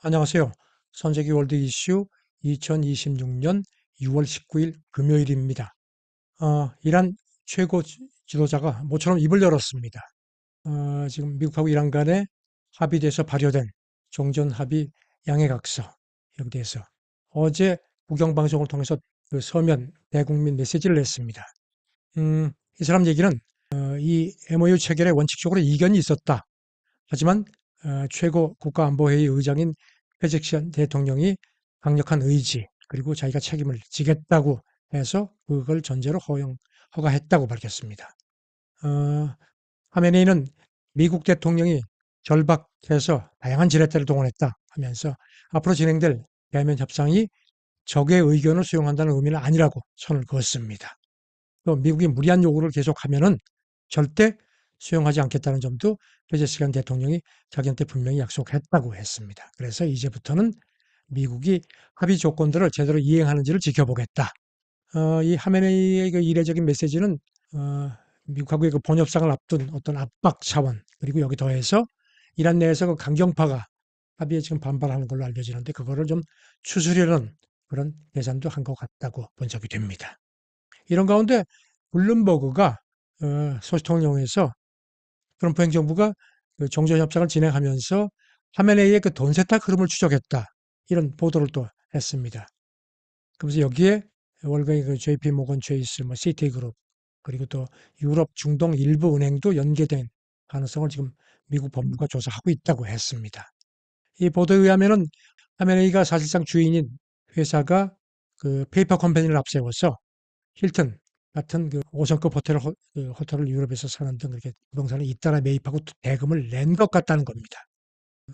안녕하세요. 선재기 월드 이슈 2026년 6월 19일 금요일입니다. 이란 최고 지도자가 모처럼 입을 열었습니다. 지금 미국하고 이란 간에 합의돼서 발효된 종전합의 양해각서 여기 대해서 어제 국영방송을 통해서 그 서면 대국민 메시지를 냈습니다. 이 사람 얘기는 이 MOU 체결에 원칙적으로 이견이 있었다. 하지만 최고 국가안보회의 의장인 페제키안 대통령이 강력한 의지 그리고 자기가 책임을 지겠다고 해서 그걸 전제로 허가했다고 밝혔습니다. 하메네이는 미국 대통령이 결박해서 다양한 지렛대를 동원했다 하면서 앞으로 진행될 대면 협상이 적의 의견을 수용한다는 의미는 아니라고 선을 그었습니다. 또 미국이 무리한 요구를 계속하면은 절대 수용하지 않겠다는 점도 페제스키안 대통령이 자기한테 분명히 약속했다고 했습니다. 그래서 이제부터는 미국이 합의 조건들을 제대로 이행하는지를 지켜보겠다. 이 하메네이의 그 이례적인 메시지는 미국하고의 그 번협상을 앞둔 어떤 압박 차원 그리고 여기 더해서 이란 내에서 그 강경파가 합의에 지금 반발하는 걸로 알려지는데 그거를 좀 추스르는 그런 계산도 한 것 같다고 분석이 됩니다. 이런 가운데 블룸버그가 소식통을 이용해서 트럼프 행정부가 그 정전협상을 진행하면서 하메네이의 그 돈 세탁 흐름을 추적했다. 이런 보도를 또 했습니다. 그래서 여기에 월가의 그 JP 모건 체이스, 뭐 시티그룹 그리고 또 유럽, 중동 일부 은행도 연계된 가능성을 지금 미국 법무부가 조사하고 있다고 했습니다. 이 보도에 의하면은 하메네이가 사실상 주인인 회사가 그 페이퍼 컴퍼니를 앞세워서 힐튼 같은 그 5성급 호텔을 유럽에서 사는 등 그렇게 부동산을 잇따라 매입하고 대금을 낸 것 같다는 겁니다.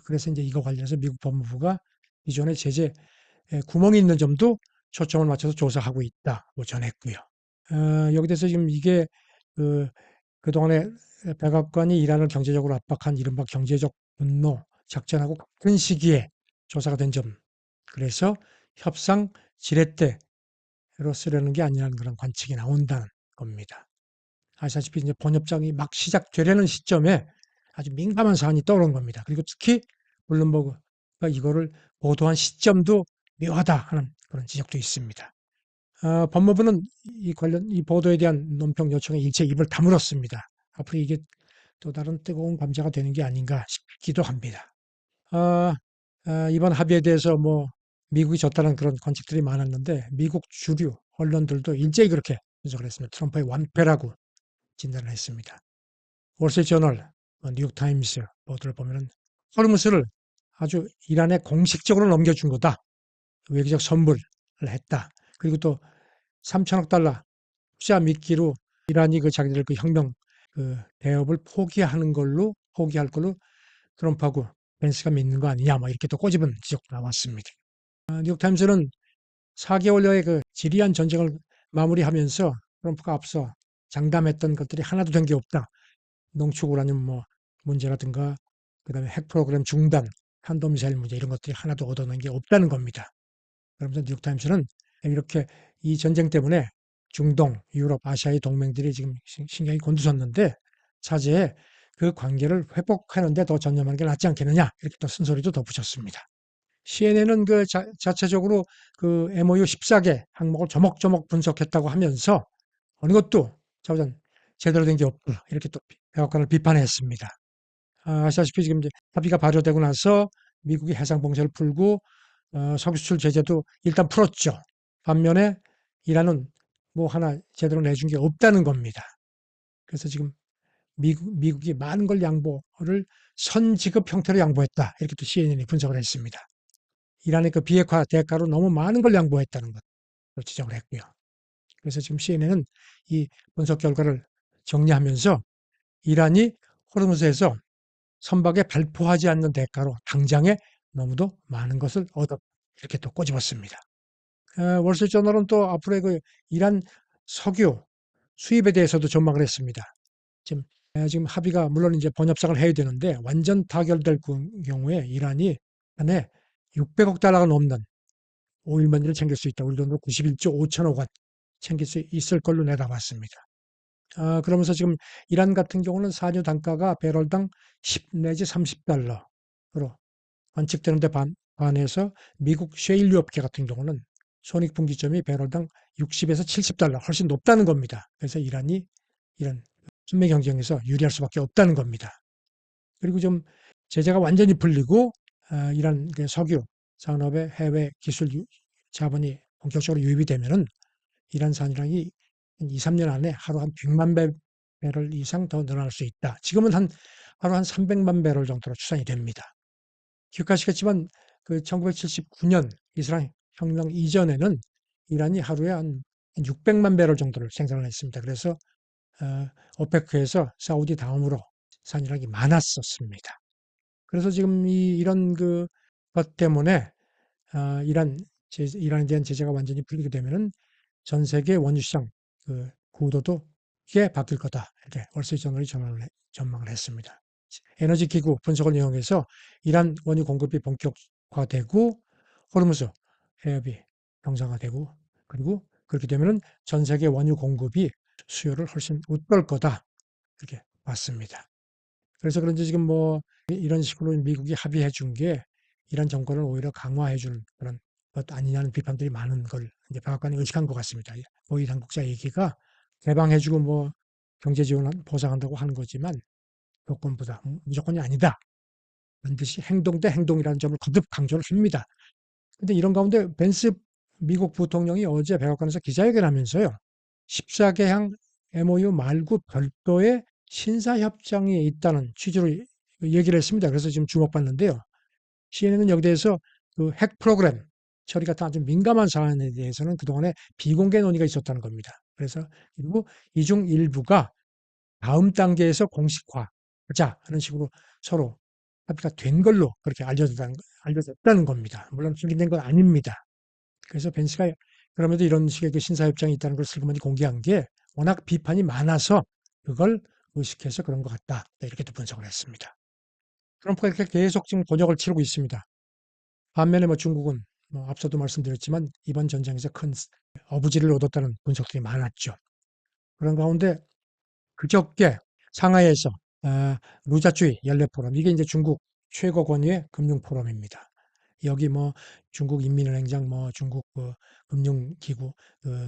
그래서 이제 이거 관련해서 미국 법무부가 기존의 제재 구멍이 있는 점도 초점을 맞춰서 조사하고 있다고 전했고요. 여기 대해서 지금 이게 그, 그동안에 백악관이 이란을 경제적으로 압박한 이른바 경제적 분노 작전하고 같은 시기에 조사가 된 점. 그래서 협상 지렛대 로 쓰려는 게 아니라는 그런 관측이 나온다는 겁니다. 아시다시피 이제 번협상이 막 시작되려는 시점에 아주 민감한 사안이 떠오른 겁니다. 그리고 특히 블룸버그가 이거를 보도한 시점도 묘하다 하는 그런 지적도 있습니다. 법무부는 이 보도에 대한 논평 요청에 일체 입을 다물었습니다. 앞으로 이게 또 다른 뜨거운 감자가 되는 게 아닌가 싶기도 합니다. 아, 이번 합의에 대해서 뭐 미국이 졌다는 그런 관측들이 많았는데 미국 주류 언론들도 일제히 그렇게 분석을 했습니다. 트럼프의 완패라고 진단을 했습니다. 월스트리트저널, 뉴욕타임스 보도를 보면은 호르무스를 아주 이란에 공식적으로 넘겨준 거다. 외교적 선물을 했다. 그리고 또 3천억 달러 투자 미끼로 이란이 그 자기들 그 혁명 그 대업을 포기할 걸로 트럼프하고 벤스가 믿는 거 아니냐, 뭐 이렇게 또 꼬집은 지적도 나왔습니다. 뉴욕타임스는 4개월여의 그 지리한 전쟁을 마무리하면서 트럼프가 앞서 장담했던 것들이 하나도 된 게 없다. 농축 우라늄 뭐 문제라든가 그다음에 핵 프로그램 중단, 탄도미사일 문제 이런 것들이 하나도 얻어낸 게 없다는 겁니다. 그러면서 뉴욕타임스는 이렇게 이 전쟁 때문에 중동, 유럽, 아시아의 동맹들이 지금 신경이 곤두섰는데 차제에 그 관계를 회복하는 데 더 전념하는 게 낫지 않겠느냐 이렇게 또 쓴소리도 덧붙였습니다. CNN은 그 자체적으로 그 MOU 14개 항목을 조목조목 분석했다고 하면서 어느 것도 자우전 제대로 된 게 없다 이렇게 또 백악관을 비판했습니다. 아시다시피 지금 이제 합의가 발효되고 나서 미국이 해상 봉쇄를 풀고 석유 수출 제재도 일단 풀었죠. 반면에 이란은 뭐 하나 제대로 내준 게 없다는 겁니다. 그래서 지금 미국이 많은 걸 양보를 선지급 형태로 양보했다. 이렇게 또 CNN이 분석을 했습니다. 이란의 그 비핵화 대가로 너무 많은 걸 양보했다는 것을 지적을 했고요. 그래서 지금 CNN은 이 분석 결과를 정리하면서 이란이 호르무즈에서 선박에 발포하지 않는 대가로 당장에 너무도 많은 것을 얻었다. 이렇게 또 꼬집었습니다. 월스트리트저널은 또 앞으로의 그 이란 석유 수입에 대해서도 전망을 했습니다. 지금 합의가 물론 이제 번협상을 해야 되는데 완전 타결될 경우에 이란이 한 해 600억 달러가 넘는 오일만리를 챙길 수 있다. 우리 돈으로 91조 5천억 원 챙길 수 있을 걸로 내다봤습니다. 그러면서 지금 이란 같은 경우는 산유 단가가 배럴당 10 내지 30달러로 관측되는데 반해서 미국 셰일류 업계 같은 경우는 손익분기점이 배럴당 60에서 70달러 훨씬 높다는 겁니다. 그래서 이란이 이런 순매 경쟁에서 유리할 수밖에 없다는 겁니다. 그리고 좀 제재가 완전히 풀리고 이란 석유 산업의 해외 기술 자본이 본격적으로 유입이 되면은 이란 산유량이 2, 3년 안에 하루 한 100만 배럴 이상 더 늘어날 수 있다. 지금은 하루 한 300만 배럴 정도로 추산이 됩니다. 기억하시겠지만 그 1979년 이스라엘 혁명 이전에는 이란이 하루에 한 600만 배럴 정도를 생산을 했습니다. 그래서 오페크에서 사우디 다음으로 산유량이 많았었습니다. 그래서 지금 이런 것 때문에 이란에 대한 제재가 완전히 풀리게 되면은 전 세계 원유 시장 구도도 꽤 바뀔 거다. 이렇게 월스트리트저널이 전망을 했습니다. 에너지 기구 분석을 이용해서 이란 원유 공급이 본격화되고 호르무즈 해협이 정상화되고 그리고 그렇게 되면은 전 세계 원유 공급이 수요를 훨씬 웃돌 거다. 이렇게 봤습니다. 그래서 그런지 지금 뭐 이런 식으로 미국이 합의해 준 게 이란 정권을 오히려 강화해 주는 그런 것 아니냐는 비판들이 많은 걸 이제 백악관이 의식한 것 같습니다. 고위 당국자 얘기가 개방해 주고 뭐 경제 지원 보상한다고 하는 거지만 조건부다. 무조건이 아니다. 반드시 행동 대 행동이라는 점을 거듭 강조를 합니다. 근데 이런 가운데 벤스 미국 부통령이 어제 백악관에서 기자회견하면서요. 14개항 MOU 말고 별도의 신사협정이 있다는 취지로 얘기를 했습니다. 그래서 지금 주목받는데요. CNN은 여기 대해서 그 핵 프로그램 처리 같은 아주 민감한 사안에 대해서는 그동안에 비공개 논의가 있었다는 겁니다. 그래서 그리고 이 중 일부가 다음 단계에서 공식화하자 하는 식으로 서로 합의가 된 걸로 그렇게 알려졌다는 겁니다. 물론 확인된 건 아닙니다. 그래서 벤스가 그럼에도 이런 식의 그 신사협정이 있다는 걸 슬그머니 공개한 게 워낙 비판이 많아서 그걸 의식해서 그런 것 같다. 이렇게도 분석을 했습니다. 트럼프가 이렇게 계속 지금 곤욕을 치르고 있습니다. 반면에 뭐 중국은 뭐 앞서도 말씀드렸지만 이번 전쟁에서 큰 어부지를 얻었다는 분석들이 많았죠. 그런 가운데 그저께 상하이에서 루자쭈이 연례 포럼 이게 이제 중국 최고 권위의 금융 포럼입니다. 여기 뭐 중국 인민은행장 뭐 중국 금융기구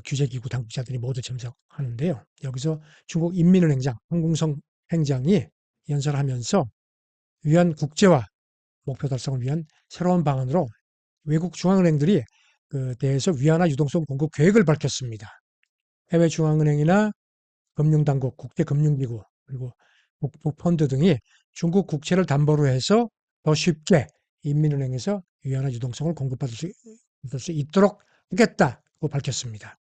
규제기구 당국자들이 모두 참석하는데요. 여기서 중국 인민은행장 황궁성 행장이 연설하면서 위안 국제화 목표 달성을 위한 새로운 방안으로 외국 중앙은행들이 그 대해서 위안화 유동성 공급 계획을 밝혔습니다. 해외 중앙은행이나 금융당국, 국제금융기구 그리고 북부펀드 등이 중국 국채를 담보로 해서 더 쉽게 인민은행에서 위안화 유동성을 공급받을 수 있도록 하겠다고 밝혔습니다.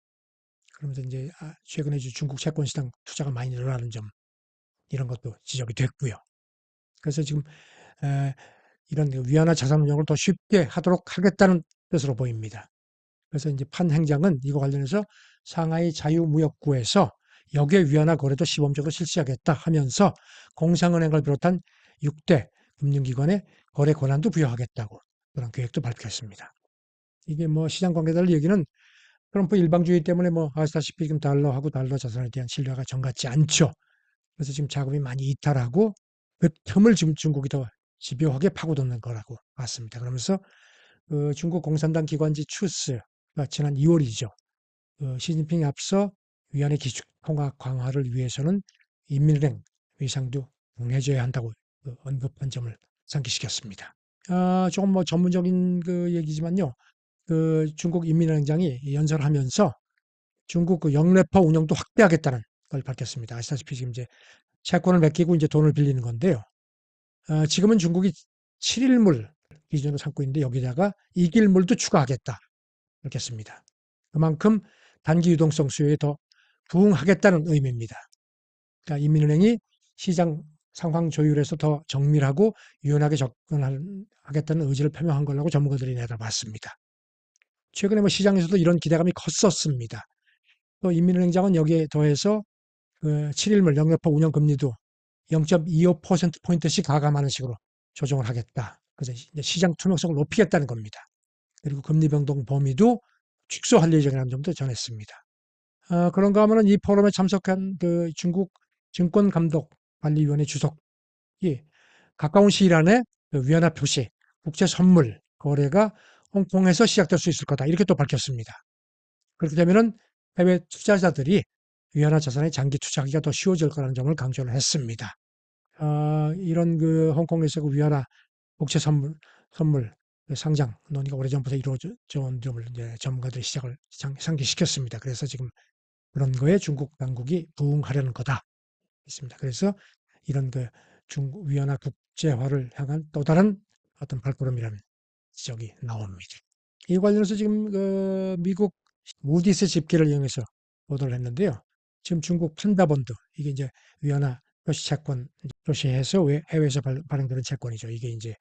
그러면서 이제 최근에 중국 채권 시장 투자가 많이 늘어나는 점 이런 것도 지적이 됐고요. 그래서 지금 이런 위안화 자산 운용을 더 쉽게 하도록 하겠다는 뜻으로 보입니다. 그래서 이제 판 행장은 이거 관련해서 상하이 자유무역구에서 역외 위안화 거래도 시범적으로 실시하겠다 하면서 공상은행을 비롯한 6대 금융기관에 거래 권한도 부여하겠다고 그런 계획도 발표했습니다. 이게 뭐 시장 관계자들 얘기는 트럼프 일방주의 때문에 뭐 아시다시피 지금 달러하고 달러 자산에 대한 신뢰가 정같지 않죠. 그래서 지금 자금이 많이 이탈하고 그 틈을 지금 중국이 더 집요하게 파고드는 거라고 봤습니다. 그러면서 중국 공산당 기관지 추스가 지난 2월이죠. 시진핑이 앞서 위안의 기축 통화 강화를 위해서는 인민은행 위상도 강해져야 한다고 언급한 점을 상기시켰습니다. 조금 뭐 전문적인 그 얘기지만요. 중국 인민은행장이 연설하면서 중국 영래포 운영도 확대하겠다는 걸 밝혔습니다. 아시다시피 지금 이제 채권을 맡기고 이제 돈을 빌리는 건데요. 지금은 중국이 7일물 기준으로 삼고 있는데 여기다가 2길물도 추가하겠다. 이렇게 씁니다. 그만큼 단기 유동성 수요에 더 부응하겠다는 의미입니다. 그러니까 인민은행이 시장 상황 조율에서 더 정밀하고 유연하게 접근하겠다는 의지를 표명한 거라고 전문가들이 내다봤습니다. 최근에 뭐 시장에서도 이런 기대감이 컸었습니다. 또 인민은행장은 여기에 더해서 7일물 영래포 운영금리도 0.25%포인트씩 가감하는 식으로 조정을 하겠다. 그래서 시장 투명성을 높이겠다는 겁니다. 그리고 금리 변동 범위도 축소할 예정이라는 점도 전했습니다. 그런가 하면은 이 포럼에 참석한 그 중국 증권감독관리위원회 주석이 가까운 시일 안에 그 위안화 표시, 국제 선물 거래가 홍콩에서 시작될 수 있을 거다. 이렇게 또 밝혔습니다. 그렇게 되면은 해외 투자자들이 위안화 자산에 장기 투자하기가 더 쉬워질 거라는 점을 강조를 했습니다. 이런 그 홍콩에서 그 위안화 국채 선물 상장 논의가 오래전부터 이루어져 온 점을 이제 전문가들이 상기시켰습니다. 그래서 지금 그런 거에 중국 당국이 부응하려는 거다. 있습니다. 그래서 이런 그 중국 위안화 국제화를 향한 또 다른 어떤 발걸음이라는 지적이 나옵니다. 이 관련해서 지금 그 미국 무디스 집계를 이용해서 보도를 했는데요. 지금 중국 판다본드 이게 이제 위안화 표시 채권 표시해서 해외에서 발행되는 채권이죠. 이게 이제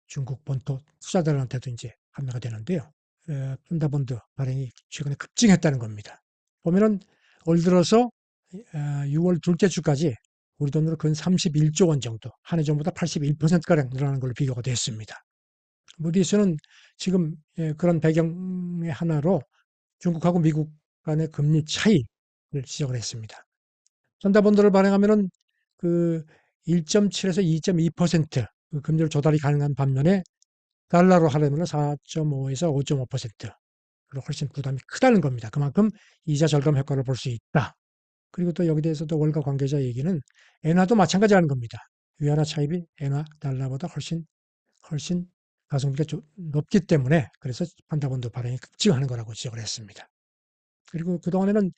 중국 본토 투자자들한테도 이제 판매가 되는데요. 판다본드 발행이 최근에 급증했다는 겁니다. 보면은 올 들어서 6월 둘째 주까지 우리 돈으로 근 31조 원 정도, 한 해 전보다 81%가량 늘어나는 걸로 비교가 됐습니다. 무디스는 지금 그런 배경의 하나로 중국하고 미국 간의 금리 차이를 지적을 했습니다. 펀더본드를 발행하면은 그 1.7에서 2.2% 그 금리를 조달이 가능한 반면에 달러로 하려면 4.5에서 5.5% 그리고 훨씬 부담이 크다는 겁니다. 그만큼 이자 절감 효과를 볼 수 있다. 그리고 또 여기 대해서도 월가 관계자 얘기는 엔화도 마찬가지라는 겁니다. 위안화 차입이 엔화 달러보다 훨씬 가성비가 높기 때문에 그래서 판다본드 발행이 급증하는 거라고 지적을 했습니다. 그리고 그동안에는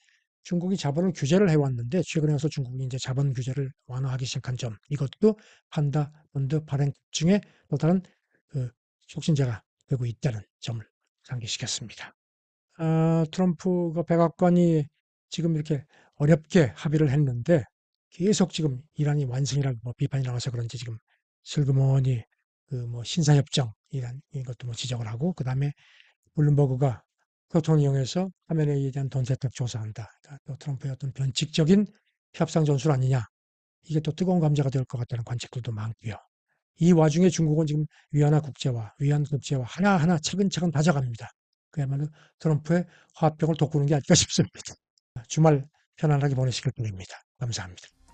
중국이 자본을 규제를 해왔는데 최근에 와서 중국이 이제 자본 규제를 완화하기 시작한 점 이것도 판다본드 발행 급증에 또 다른 그 촉진제가 되고 있다는 점을 상기시켰습니다. 트럼프가 백악관이 지금 이렇게 어렵게 합의를 했는데 계속 지금 이란이 완승이라고 뭐 비판이 나와서 그런지 지금 슬그머니 그 뭐 신사협정 이것도 뭐 지적을 하고 그다음에 블룸버그가 소통을 이용해서 화면에 대한 돈 세탁 조사한다. 그러니까 또 트럼프의 어떤 변칙적인 협상 전술 아니냐. 이게 또 뜨거운 감자가 될 것 같다는 관측들도 많고요. 이 와중에 중국은 지금 위안 국제화 하나하나 차근차근 다져갑니다. 그야말로 트럼프의 화병을 돋구는 게 아닐까 싶습니다. 주말 편안하게 보내시길 바랍니다. 감사합니다.